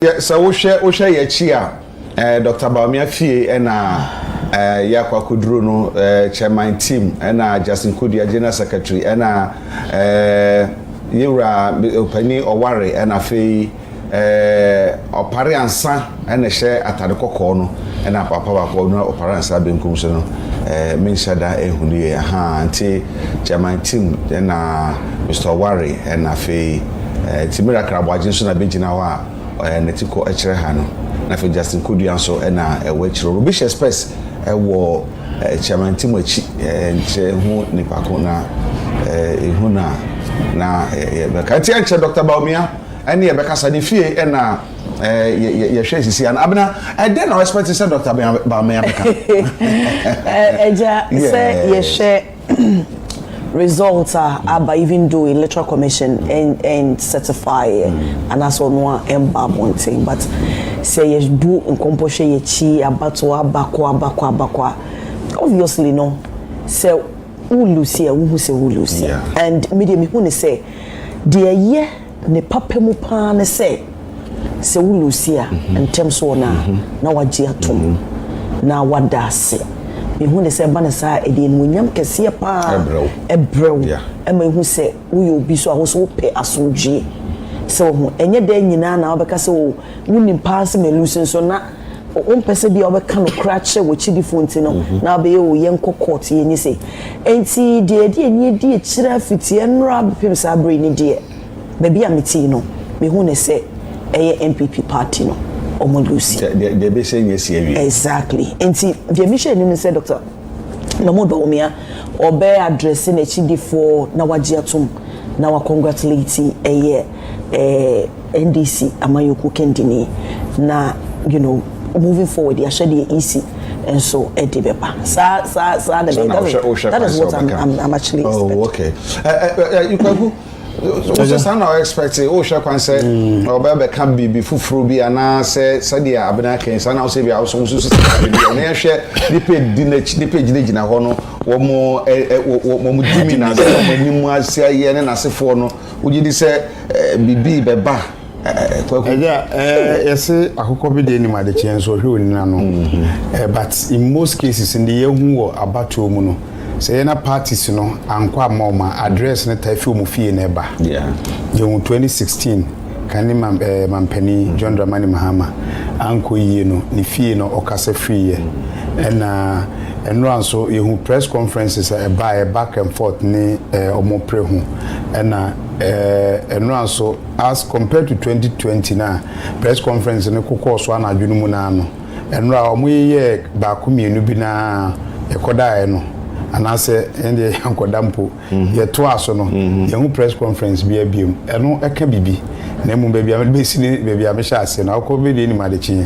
So we share ye chia Dr. Bawumia fie na yakwa kudru no chairman team na Justin Kudia general secretary na yura opani oware na fe opare ansa na hye atade kokko no na papa ba ko no opare ansa benkum so no menshada ehunu aha anti chairman team na Mr. Oware na fe timira krabwaje so na bejina wa netiko echere ha no na fe Justin Kudia so na ewechiro Rubbish Express ewo chairman team achi nche hu nipako na ehuna na beka ti anche Dr. Bawumia ene ye beka sani fie na ye hwe sisi an abna den no expect say Dr. Bawumia beka eja say ye hwe results are aba even do electoral commission and certify and as on one embarmonting but say yes do nkomposhe ye chi abato abakwa obviously no say ulusia wu say ulusia and media me hu ne say de ye ne papemu pa ne say ulusia in terms of na waji atom na wadase me hu ne say banasa e de munyam kese pa ebrew e me hu say wo obi so ahoso pe asomdwe so hu enye da nyina na obeka say wo nim pass me lusin so na on pese bia obeka no krache wo chidi fonti no na be wo yen court ye ni say enti de enye de kira fitie nra bepem sa bre ni de baby amiti no me hu ne say eye MPP party no Lucy. They be saying yes here. Exactly. And see, the mission you said, Doctor, no more Bawumia or be addressing a HD4 na wajiatum na wa congratulate NDC Amayoko Kendini na moving forward the shade easy and so edibepa. That is what I'm actually expecting. Oh, okay. You can so some are expecting shall can say or baby can be fufuru bi ana say dia abena ken sana say bi awso so na share the page gina ho no wo mo dimi na so mo nimu ase aye ne na sefo no uji di say bibi beba yes akoko bi de ni ma de chen so hwe onina no but in most cases in the yehu wo abato mu no say na parties no ankwa mama address na tafi mu fie na eba in 2016 kani mampani John Dramani Mahama anko yie no ni fie no okase free na eno anso yehu press conferences eba back and forth ni omo pre hu na eno anso as compared to 2020 na press conference ne kokọ so na adwunu mu na no eno a omo ye ba ko mienu bi na ekoda no anase ende yankodampo ye to aso no ye hu press conference bi abiem eno eka bibi na mu baby am be sini baby am sha ase na akọ be de ni madechi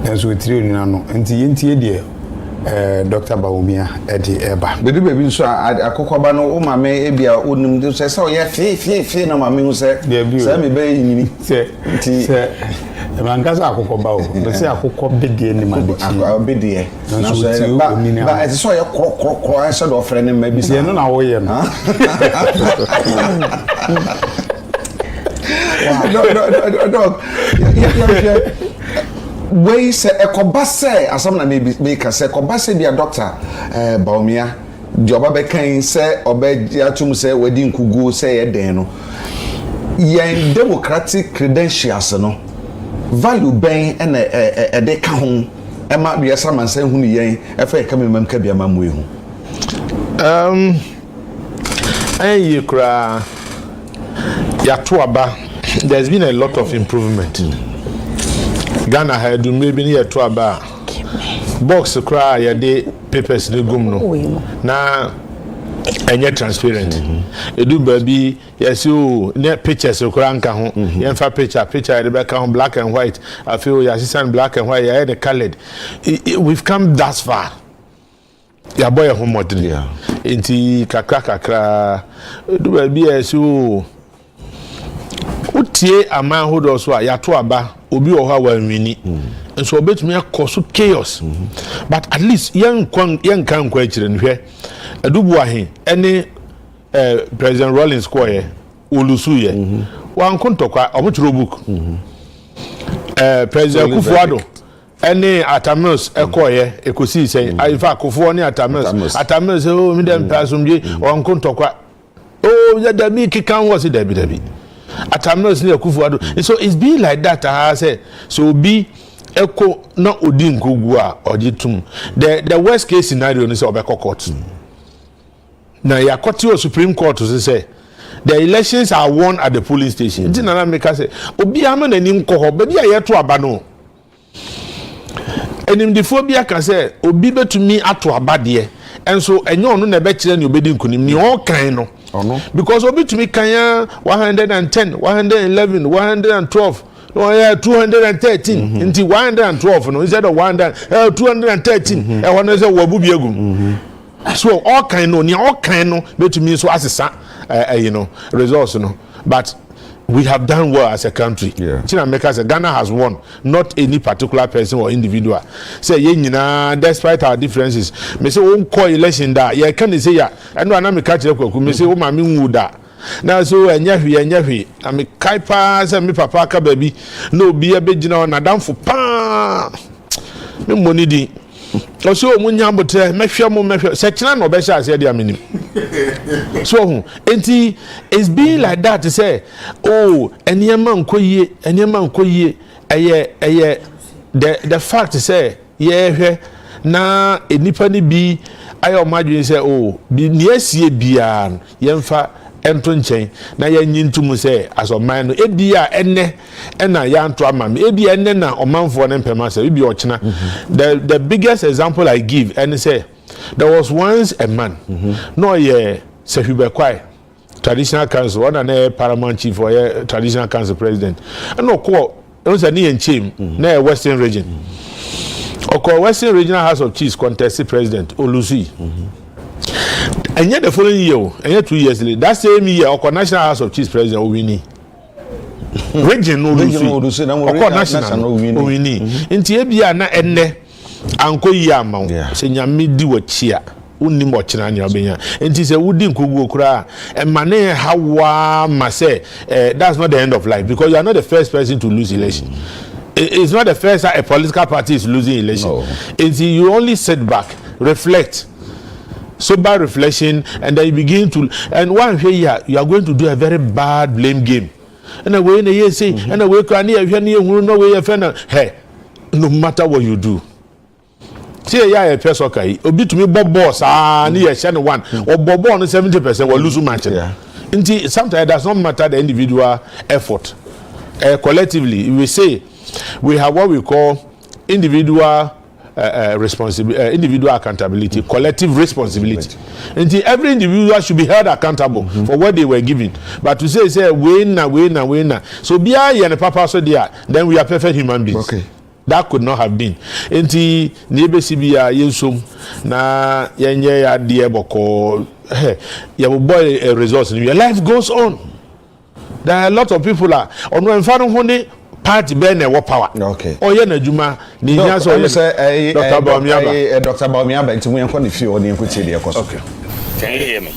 na so tiri oni na no enti de Dr. Bawumia edi eba bedu baby so akọkọ ba no o ma me ebia onim de se o ye fi na ma me hu se me be yini se Mangaza akoko ba o be se akoko bedie ni madechi bedie na so ba e so ye kro e se do frɛ ne ma bi se no na wo ye no no we say ekobase asam na me ka say ekobase bia Dr. Bawumia joba be kan say obe atum say wadi nkugu say ye den no yen democratic credentials no value ben na de ka ho e ma bia samansan hu ni yen e fa ka memam ka bia ma mo ehu ayi kra ya to aba there's been a lot of improvement Ghana had maybe near to aba box kra ya de papers ne gum no na enye transparent edu baby yes you ne pictures kra nka ho yen fa picture de back on black and white I feel your assistant black and white ya the colored we've come that far ya boy home model enti kakra edu baby yes you utie amanhodo so ya to aba obi o ha wanwini nso obetumi akoso chaos but at least yen kan kwa chire nhwe adubu ahe ene President Rawlings ko ye olusu ye wan kontokwa omo chiro book President Kufuado any Atamils ekoye ekosi say ifa Kufuo ni Atamils oh me dem pasumje on kontokwa oh ya me kikan was debi Atamils ni Kufuado. So it's been like that I say so be eko na odin kogu a ojitum the worst case scenario ni say obeko court na ya court Supreme Court say the elections are won at the polling station. Nti na make say obi ama nanim ko ho baby ayeto aba no enim defo bia ka say obi betumi ato aba de enso enyo no na be kire ne obedi nkunim ni all kan no because obi tumi kan 110 111 112 213 into 112 no instead of 213 e wono say wabu biegum so all kind no betumi so asesa results no but we have done well as a country. China America say Ghana has won, not any particular person or individual. Say ye nyina despite our differences me say won call election da ye can say ya eno ana me catch kwaku me say o ma me nwu da na so enya hwe am kai pa say me papa ka baby no obi e begina na damfo pa me money di so munya botre mehwe se kina no be sha se dia minim so enti it's been like that to say oh enema nkoyie eye the fact say ye hwe na enipa ni bi ayo madwen say oh bi ni asie bia yemfa ento nchen na ya nyintum se asoman no ebia enne na ya nto amam ebia enne na omanfo ne mpema se ebia ochina the biggest example I give and say there was once a man no ye Sehubekwai traditional council one na paramount chief or traditional council president and no ko e say ni enchem na western region oko western regional house of chiefs contested president Olusi and yet the following year, and yet 2 years later, that same year, our National House of Chiefs President Owini. Regional National Owini. In Tibia na enne, Uncle Yamon, Senya Midi Wachia, Uni Mochina, Yabina, and tis a wooden Kugu Kra, and Mane Hawa Mase. That's not the end of life because you are not the first person to lose election. It's not the first time a political party is losing election. It's you only sit back, reflect. Sober reflection, and then you begin to, and one here you are going to do a very bad blame game. And a way in a year say, and a way can you no way your friend, hey, no matter what you do. See, yeah, a person, okay, a bit to me, Bob Boss, near Shannon one, or Bob on 70% will lose match. Sometimes it does not matter the individual effort. Collectively, we say we have what we call individual individual accountability, collective responsibility. And every individual should be held accountable for what they were given. But to say winner. So be a papa so there, then we are perfect human beings. Okay. That could not have been. Enti niebe sibia yensum na yenye ya die boko ya boy results. Your life goes on. There are a lot of people on when party ben e power. Okay. Oye na juma ni nya so Dr. Bawumia. Dr. Bawumia ba nti mo ni fie oni nkuti de ekoso. Okay. Can you hear me?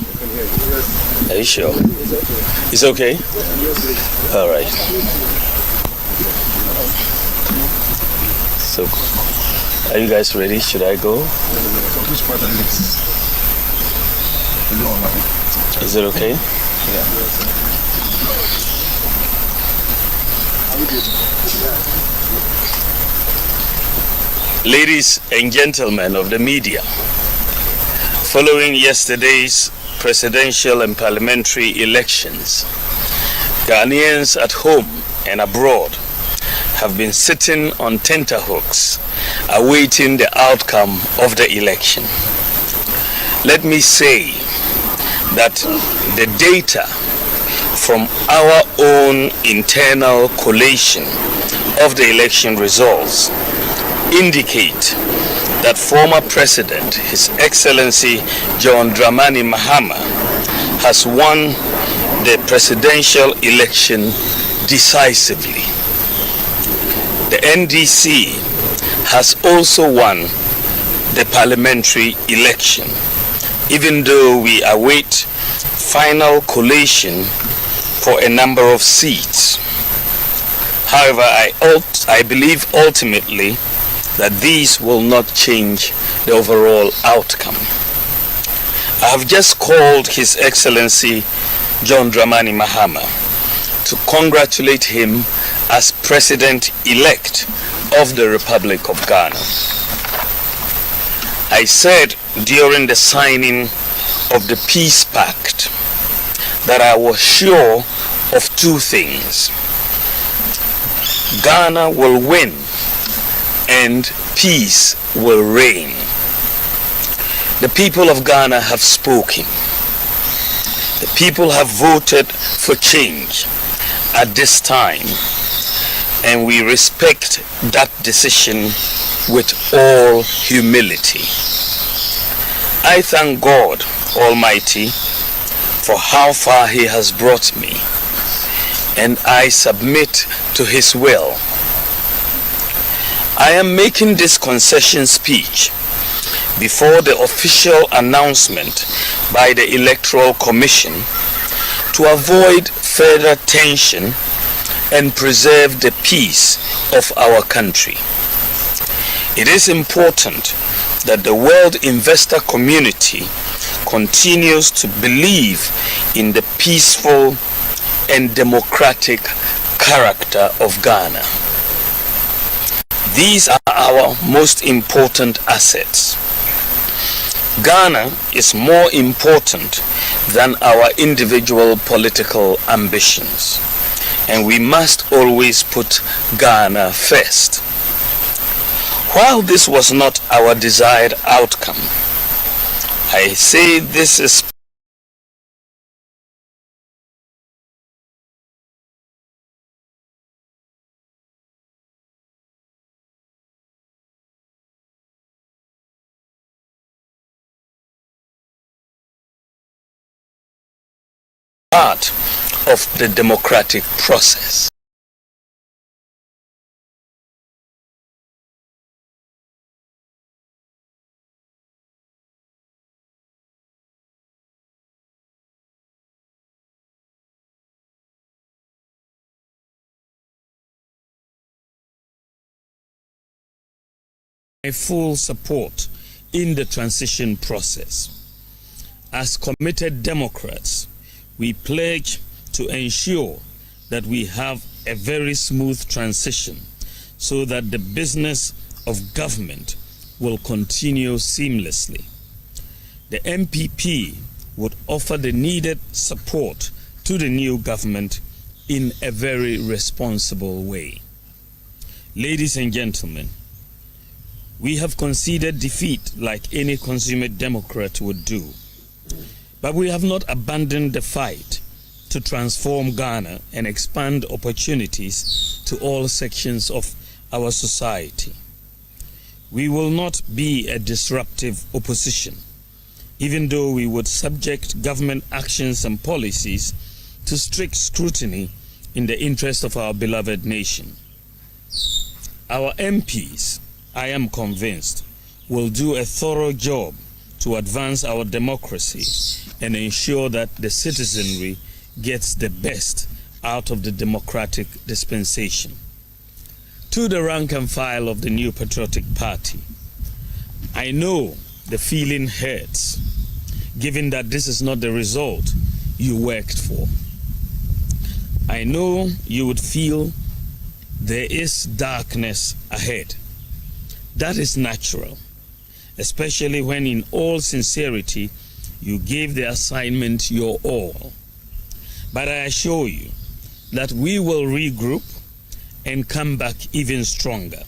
Are you sure? It's okay? All right. So, are you guys ready? Should I go? Is it okay? Yeah. Ladies and gentlemen of the media, following yesterday's presidential and parliamentary elections, Ghanaians at home and abroad have been sitting on tenterhooks awaiting the outcome of the election. Let me say that the data from our own internal collation of the election results indicate that former President, His Excellency John Dramani Mahama, has won the presidential election decisively. The NDC has also won the parliamentary election, even though we await final collation for a number of seats. However, I believe ultimately that these will not change the overall outcome. I have just called His Excellency John Dramani Mahama to congratulate him as President-elect of the Republic of Ghana. I said during the signing of the Peace Pact that I was sure of two things. Ghana will win and peace will reign. The people of Ghana have spoken. The people have voted for change at this time, and we respect that decision with all humility. I thank God Almighty for how far He has brought me, and I submit to His will. I am making this concession speech before the official announcement by the Electoral Commission to avoid further tension and preserve the peace of our country. It is important that the world investor community continues to believe in the peaceful and democratic character of Ghana. These are our most important assets. Ghana is more important than our individual political ambitions, and we must always put Ghana first. While this was not our desired outcome, I say this is part of the democratic process. My full support in the transition process. As committed Democrats, we pledge to ensure that we have a very smooth transition so that the business of government will continue seamlessly. The MPP would offer the needed support to the new government in a very responsible way. Ladies and gentlemen, we have conceded defeat like any consummate Democrat would do. But we have not abandoned the fight to transform Ghana and expand opportunities to all sections of our society. We will not be a disruptive opposition, even though we would subject government actions and policies to strict scrutiny in the interest of our beloved nation. Our MPs, I am convinced, will do a thorough job to advance our democracy and ensure that the citizenry gets the best out of the democratic dispensation. To the rank and file of the New Patriotic Party, I know the feeling hurts, given that this is not the result you worked for. I know you would feel there is darkness ahead. That is natural, especially when in all sincerity you gave the assignment your all. But I assure you that we will regroup and come back even stronger.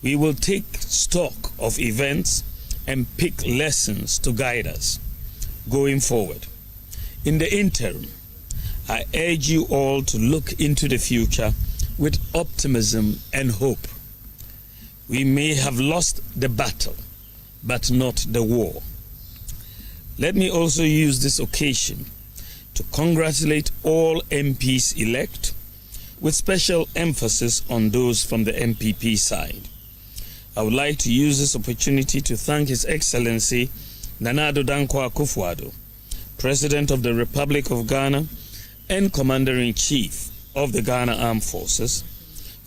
We will take stock of events and pick lessons to guide us going forward. In the interim, I urge you all to look into the future with optimism and hope. We may have lost the battle, but not the war. Let me also use this occasion to congratulate all MPs elect, with special emphasis on those from the MPP side. I would like to use this opportunity to thank His Excellency Nana Addo Dankwa Akufo-Addo, President of the Republic of Ghana and Commander-in-Chief of the Ghana Armed Forces,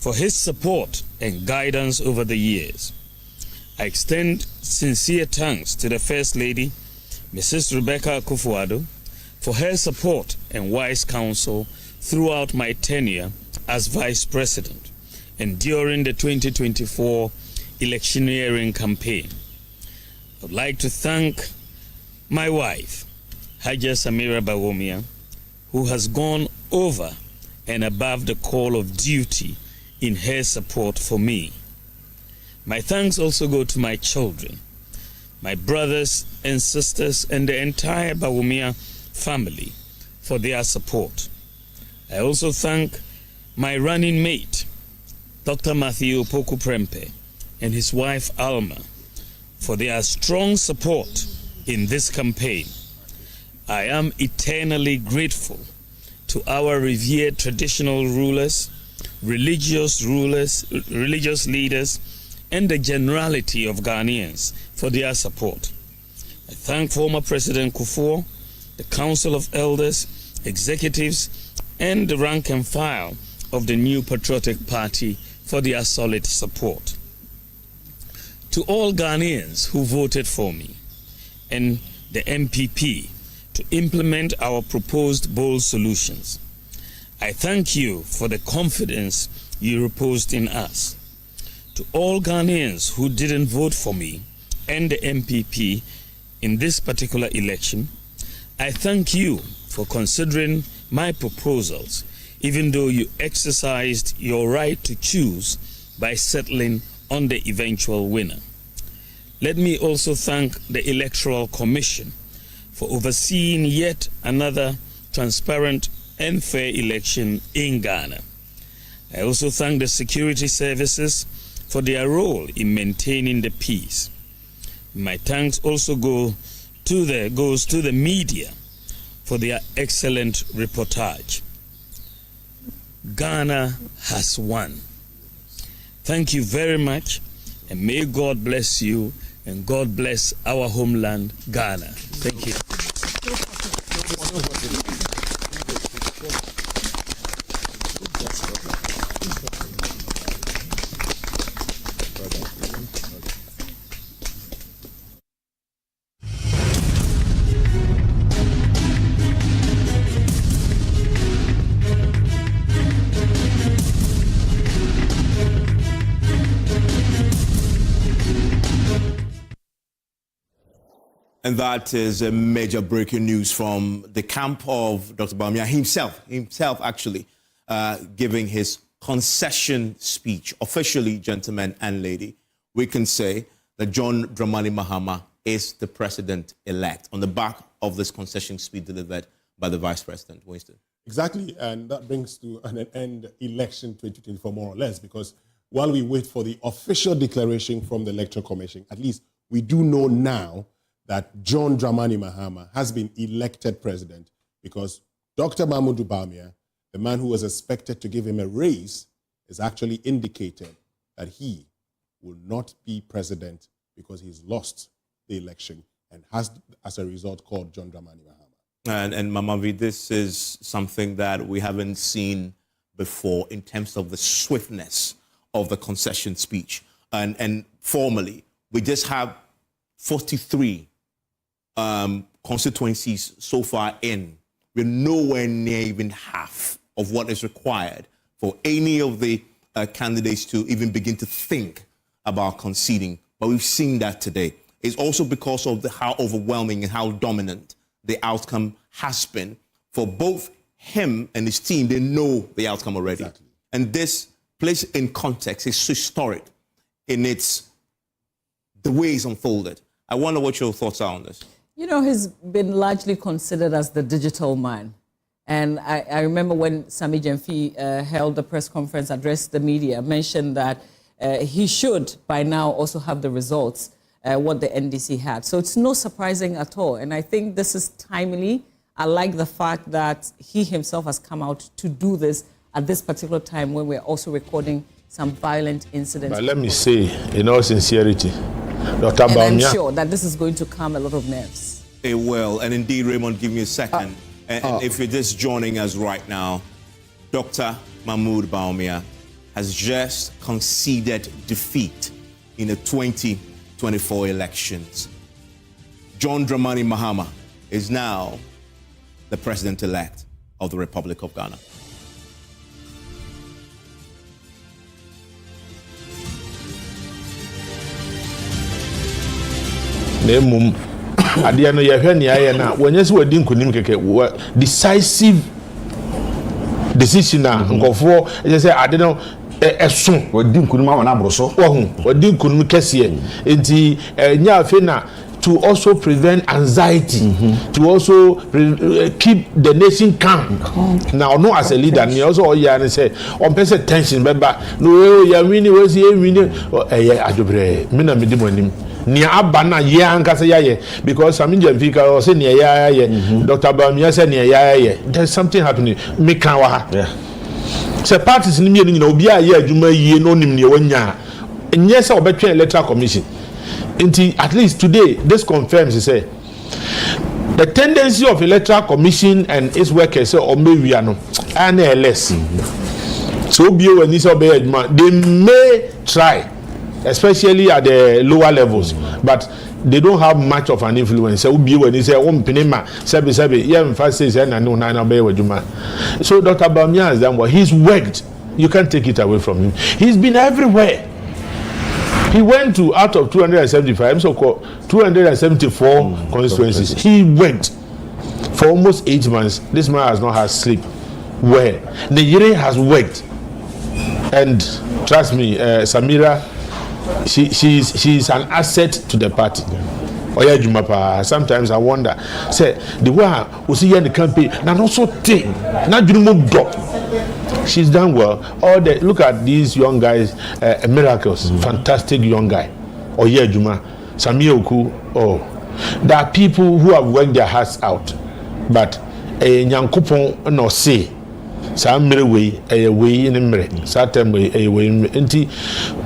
for his support and guidance over the years. I extend sincere thanks to the First Lady, Mrs. Rebecca Akufo-Addo, for her support and wise counsel throughout my tenure as Vice President and during the 2024 electioneering campaign. I would like to thank my wife, Haja Samira Bawumia, who has gone over and above the call of duty in her support for me. My thanks also go to my children, my brothers and sisters, and the entire Bawumia family for their support. I also thank my running mate, Dr. Matthew Opoku Prempeh, and his wife Alma for their strong support in this campaign. I am eternally grateful to our revered traditional rulers, religious leaders, and the generality of Ghanaians for their support. I thank former President Kufuor, the Council of Elders, executives, and the rank and file of the New Patriotic Party for their solid support. To all Ghanaians who voted for me and the MPP to implement our proposed bold solutions, I thank you for the confidence you reposed in us. To all Ghanaians who didn't vote for me and the MPP in this particular election, I thank you for considering my proposals, even though you exercised your right to choose by settling on the eventual winner. Let me also thank the Electoral Commission for overseeing yet another transparent and fair election in Ghana. I also thank the security services for their role in maintaining the peace. My thanks also goes to the media for their excellent reportage. Ghana has won. Thank you very much, and may God bless you, and God bless our homeland, Ghana. Thank you. And that is a major breaking news from the camp of Dr. Bawumia himself actually, giving his concession speech. Officially, gentlemen and lady, we can say that John Dramani Mahama is the president-elect on the back of this concession speech delivered by the Vice President. Winston. Exactly, and that brings to an end election 2024 more or less, because while we wait for the official declaration from the Electoral Commission, at least we do know now that John Dramani Mahama has been elected president, because Dr. Mahmoud Bawumia, the man who was expected to give him a raise, has actually indicated that he will not be president because he's lost the election and has, as a result, called John Dramani Mahama. And Mamavi, this is something that we haven't seen before in terms of the swiftness of the concession speech. And formally, we just have 43 constituencies so far in. We're nowhere near even half of what is required for any of the candidates to even begin to think about conceding. But we've seen that today. It's also because of how overwhelming and how dominant the outcome has been. For both him and his team, they know the outcome already. Exactly. And this place in context is historic in the way it's unfolded. I wonder what your thoughts are on this. You know, he's been largely considered as the digital man. And I remember when Sami Jemfi held the press conference, addressed the media, mentioned that he should by now also have the results, what the NDC had. So it's no surprising at all. And I think this is timely. I like the fact that he himself has come out to do this at this particular time when we're also recording some violent incidents. But let me say, in all sincerity, Dr. Bawumia, I'm sure that this is going to calm a lot of nerves. It will. And indeed, Raymond, give me a second. And if you're just joining us right now, Dr. Mahmoud Bawumia has just conceded defeat in the 2024 elections. John Dramani Mahama is now the president-elect of the Republic of Ghana. Adia no yehwe ne aye na wonye se wadi nkunim keke decisive decision na nkofo je say ade no eson wadi nkunim ama na broso wadi nkunim kese enti nya afi na to also prevent anxiety, to also keep the nation calm. Now, no, as a leader, and also and say, on person tension, remember, no, ya winning was here winning. I do pray, Mina Midimonim. Near Abana, yeah, and Casaya, because some Indian people are saying, yeah, Dr. Bawumia said, yeah, there's something happening. Mikawa, yeah. So, parties in me, Obia, yeah, you may know him near 1 year. And yes, I'll bet you electoral commission. At least today, this confirms, say, the tendency of electoral commission and its workers or maybe and less. So when this they may try, especially at the lower levels, but they don't have much of an influence. So when they say, so Dr. Bawumia has done what he's worked. You can't take it away from him. He's been everywhere. He went to out of 275, so-called 274 constituencies. He went for almost 8 months. This man has not had sleep. Where Nigeria has worked, and trust me, Samira, she's an asset to the party. Oya Jumapa. Sometimes I wonder, say the way we see in the campaign, now also take, now she's done well. Look at these young guys, miracles, fantastic young guy. Oya Juma, Samia Oku. Oh, there are people who have worked their hearts out, but a Nyankopon no say. Some way a way in a mirror, certain way a way.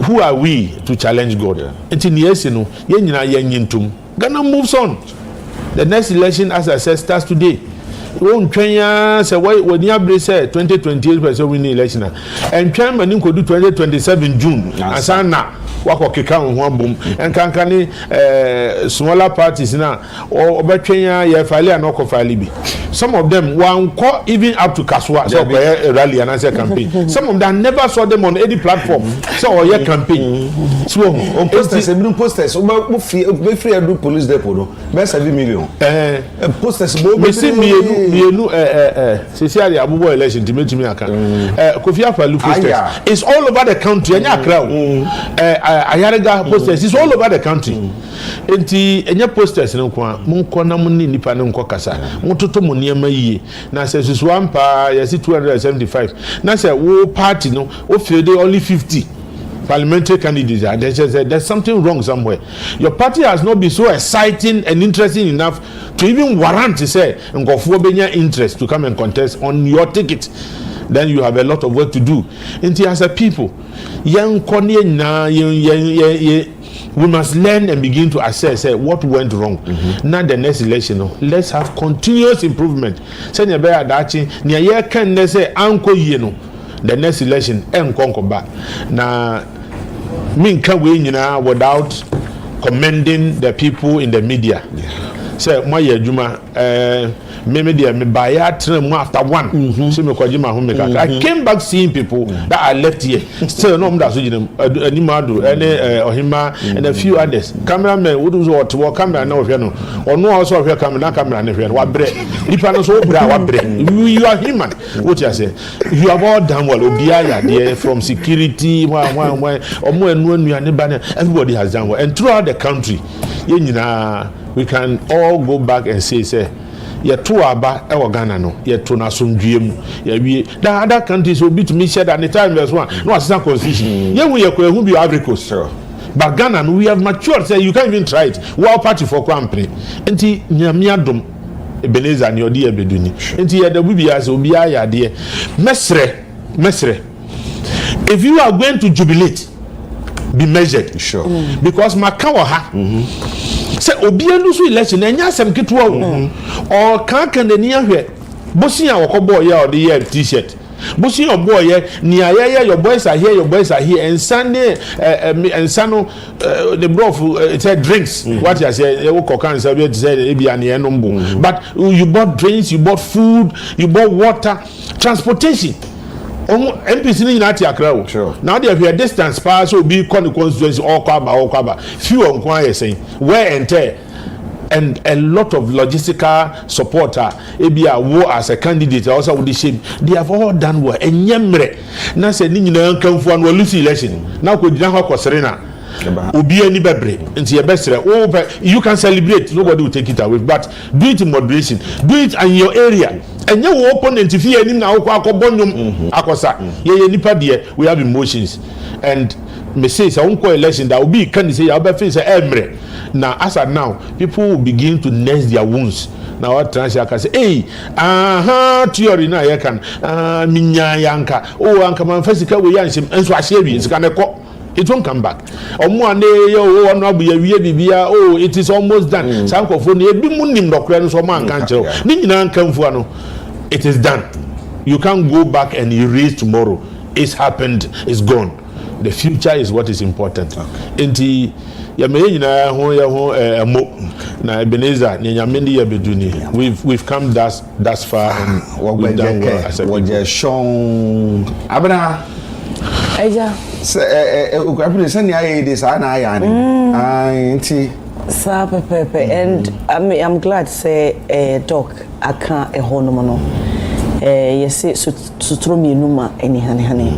Who are we to challenge God? Until yes, you know, yen Ghana moves on. The next election, as I said, starts today. Won't Kenya say why when you say 2028 win the election, and China could do 2027 June. And sana wako kika one boom and can smaller parties now or Kenya ye file and oko file be. Some of them one call even up to Kaswa so a rally and answer campaign. Some of them never saw them on any platform. So or your campaign. So on posters and posters we free do police depot no. Best 7 million. Posters we see me Cecilia Abubo election to me aka. Kofi Apalu posters. It's all over the country. Anya crowd. Ayarega posters. It's all over the country. Enti enya posters no kwa monko na munni nipa ne nko kasa. Montoto mo niema yie. Na se susu ampa yesi 275. Na se wo party no o field only 50. Parliamentary candidates, there's something wrong somewhere. Your party has not been so exciting and interesting enough to even warrant to say Ngofobenya interest to come and contest on your ticket. Then you have a lot of work to do. And as a people, we must learn and begin to assess what went wrong. Now the next election, let's have continuous improvement. The next election na me can win without commending the people in the media. Say my Juma me buy after one. So me I came back seeing people that I left here. Still no that so Animadu Ohima and a few others. Cameramen would do what camera no no or no also here camera no what bread. You are human. What you say? You have all done well. Obiaya from security everybody has done well. And throughout the country, we can all go back and say to aba Ghana no to na somdwem the other countries will be to me said at the time there's one no assistant constitution we be Ivory Coast, but Ghana no, we have matured. Say you can't even try it. Wow party for company enti nyamiadom Ebenezer ni odi ebeduni enti ya da bibia se obi aya de mesre if you are going to jubilate, be measured, sure, because makawa ha say obianu so election enya asem ketewa or kan the near here bosia okobo ya or the t-shirt Busi your boy your boys are here, and Sunday and Sano the bro it said drinks. What you say but you bought drinks, you bought food, you bought water, transportation. MPC in Atiakrao. Sure. Now they have a distance pass will be constituency all kwaba. Few on quiet saying wear and tear. And a lot of logistical supporter, Ebia war as a candidate, also with the shape. They have all done well. And Yemre, now said, Nina come for one Lucy election. Now could you have Serena? Ubi any bebre into your best. Oh, but you can celebrate, nobody will take it away. But do it in moderation, do it in your area. And you open and if you now akosa, we have emotions. And me say it's a election that will be can say I'll be face Emre. Now, as of now, people will begin to nurse their wounds. Now, what Transha can say, hey, theory na yakan, minya yanka, oh, anka man physical we yansim, and so I say it's gonna go. It won't come back. Oh, it is almost done. Some of you, it is done. You can't go back and erase tomorrow. It's happened, it's gone. The future is what is important. Okay. We've come thus far and we've done well as a and I'm glad to say doc I can't a honomono yes so throw me numa any honey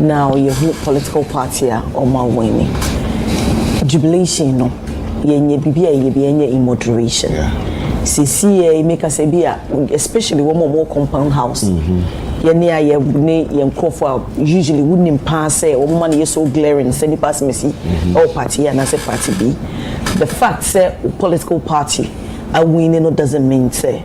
now you political party or my winning jubilation no yenye bibia yenye in moderation see make us especially one more compound house usually wouldn't pass woman is so glaring send pass me see all party and I say party B the fact say political party are winning doesn't mean say